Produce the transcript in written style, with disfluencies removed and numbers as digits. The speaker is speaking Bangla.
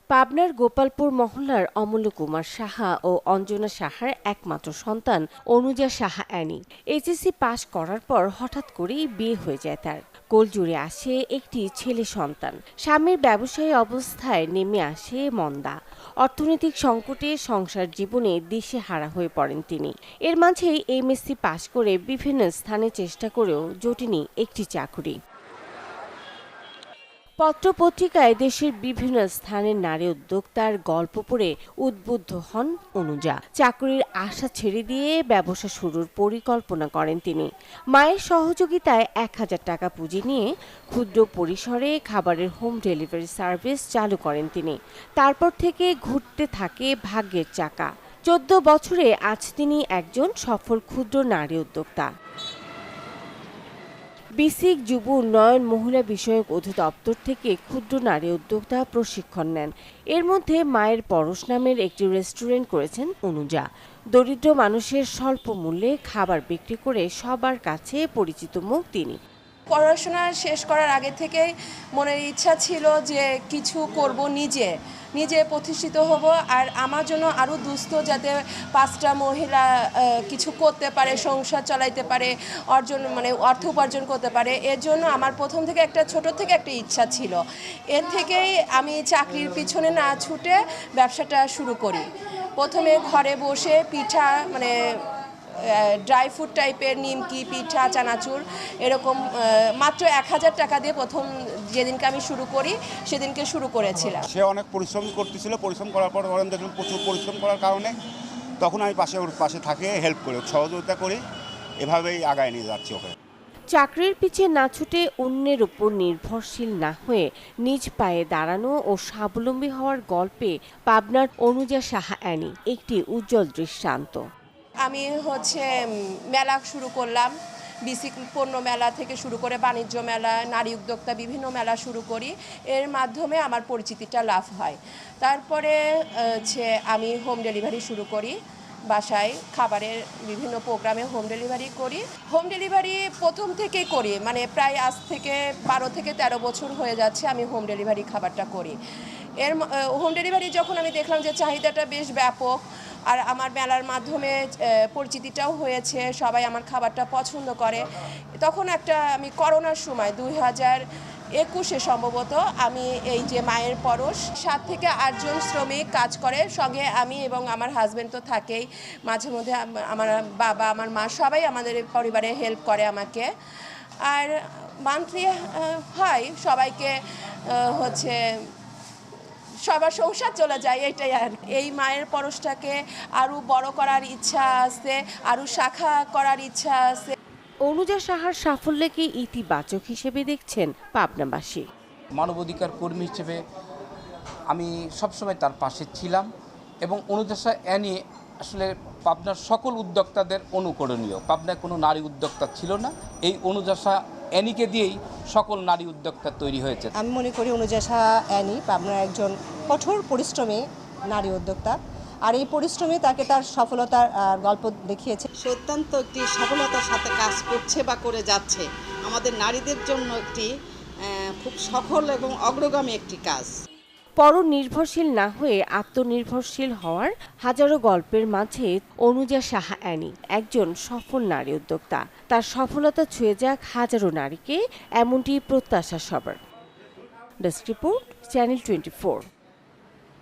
পাবনার গোপালপুর মহল্লার অমূল্য কুমার সাহা ও অঞ্জনা সাহার একমাত্র সন্তান অনুজা সাহা অ্যানি এইচএসসি পাশ করার পর হঠাৎ করেই বিয়ে হয়ে যায় তার। কোলজুড়ে আসে একটি ছেলে সন্তান। স্বামীর ব্যবসায়ী অবস্থায় নেমে আসে মন্দা। অর্থনৈতিক সংকটে সংসার জীবনে দিশেহারা হয়ে পড়েন তিনি। এর মাঝেই এমএসসি পাশ করে বিভিন্ন স্থানে চেষ্টা করেও জোটেনি একটি চাকুরি। পত্রপত্রিকায় দেশের বিভিন্ন স্থানের নারী উদ্যোক্তার গল্প পড়ে উদ্বুদ্ধ হন অনুজা। চাকরির আশা ছেড়ে দিয়ে ব্যবসা শুরুর পরিকল্পনা করেন তিনি। মায়ের সহযোগিতায় ১,০০০ টাকা পুঁজি নিয়ে ক্ষুদ্র পরিসরে খাবারের হোম ডেলিভারি সার্ভিস চালু করেন তিনি। তারপর থেকে ঘুরতে থাকে ভাগ্যের চাকা। ১৪ বছরে আজ তিনি একজন সফল ক্ষুদ্র নারী উদ্যোক্তা। বিসিক যুব উন্নয়ন মহিলা বিষয়ক অধিদপ্তর থেকে ক্ষুদ্র নারী উদ্যোক্তা প্রশিক্ষণ নেন। এর মধ্যে মায়ের পরশ নামের একটি রেস্টুরেন্ট করেছেন অনুজা। দরিদ্র মানুষের স্বল্প মূল্যে খাবার বিক্রি করে সবার কাছে পরিচিত মুখ তিনি। পড়াশোনা শেষ করার আগে থেকেই মনের ইচ্ছা ছিল যে কিছু করব, নিজে প্রতিষ্ঠিত হব, আর আমার জন্য আরও দুস্থ যাতে 5টা মহিলা কিছু করতে পারে, সংসার চালাইতে পারে, অর্থ উপার্জন করতে পারে। এর জন্য আমার প্রথম থেকে ছোট থেকে একটা ইচ্ছা ছিল। এর থেকেই আমি চাকরির পিছনে না ছুটে ব্যবসাটা শুরু করি। প্রথমে ঘরে বসে পিঠা ড্রাই ফ্রুট টাইপের নিমকি, পিঠা, চানাচুর এরকম মাত্র ১,০০০ টাকা দিয়ে প্রথম যেদিনকে আমি শুরু করি সেদিনকে শুরু করেছিলাম। সে অনেক পরিশ্রম করতেছিল। পরিশ্রম করার পর দেখলাম প্রচুর পরিশ্রম করার কারণে তখন আমি ওর পাশে থাকে, হেল্প করি, সহযোগিতা করি, এভাবেই আগায় নিয়ে যাচ্ছি ওকে। চাকরির পিছে না ছুটে অন্যের উপর নির্ভরশীল না হয়ে নিজ পায়ে দাঁড়ানো ও স্বাবলম্বী হওয়ার গল্পে পাবনার অনুজা সাহা অ্যানি একটি উজ্জ্বল দৃষ্টান্ত। আমি মেলা শুরু করলাম। বিসিক পণ্য মেলা থেকে শুরু করে বাণিজ্য মেলা, নারী উদ্যোক্তা বিভিন্ন মেলা শুরু করি। এর মাধ্যমে আমার পরিচিতিটা লাভ হয়। তারপরে আমি হোম ডেলিভারি শুরু করি। বাসায় খাবারের বিভিন্ন প্রোগ্রামে হোম ডেলিভারি করি। হোম ডেলিভারি প্রথম থেকেই করি, প্রায় আজ থেকে 12 থেকে 13 বছর হয়ে যাচ্ছে আমি হোম ডেলিভারি খাবারটা করি। হোম ডেলিভারি যখন আমি দেখলাম যে চাহিদাটা বেশ ব্যাপক, আর আমার মেলার মাধ্যমে পরিচিতিটাও হয়েছে, সবাই আমার খাবারটা পছন্দ করে, তখন আমি করোনার সময় 2021-এ সম্ভবত আমি এই যে মায়ের পরশ 7 থেকে 8 জন শ্রমিক কাজ করে, সঙ্গে আমি এবং আমার হাজব্যান্ড তো থাকেই, মাঝে মধ্যে আমার বাবা, আমার মা সবাই আমাদের পরিবারে হেল্প করে আমাকে। আর মান্থলি হয় সবাইকে সবার সংসার চলে যায়, এটাই। আর এই মায়ের পরশটাকে আরও বড় করার ইচ্ছা আছে, আরও শাখা করার ইচ্ছা আছে। অনুজা সাহার সাফল্যকে ইতিবাচক হিসেবে দেখছেন পাবনাবাসী। মানবাধিকার কর্মী হিসেবে আমি সবসময় তার পাশে ছিলাম এবং অনুজা সাহা অ্যানি আসলে পাবনার সকল উদ্যোক্তাদের অনুকরণীয়। পাবনায় কোনো নারী উদ্যোক্তা ছিল না, এই অনুজা সাহা অ্যানিকে দিয়েই সকল নারী উদ্যোক্তা তৈরি হয়েছে। আমি মনে করি অনুজা সাহা অ্যানি পাবনার একজন কঠোর পরিশ্রমী নারী উদ্যোক্তা, আর এই পরিশ্রমে তাকে তার সফলতার গল্প দেখিয়েছে। সে অত্যন্ত একটি সফলতার সাথে কাজ করছে বা করে যাচ্ছে। আমাদের নারীদের জন্য একটি খুব সফল এবং অগ্রগামী একটি কাজ। পরনির্ভরশীল না হয়ে আত্মনির্ভরশীল হওয়ার হাজারো গল্পের মাঝে অনুজা সাহা অ্যানি একজন সফল নারী উদ্যোক্তা। তার সফলতা ছুঁয়ে যাক হাজারো নারীকে, এমনটি প্রত্যাশা সবার। Desk report, channel 24।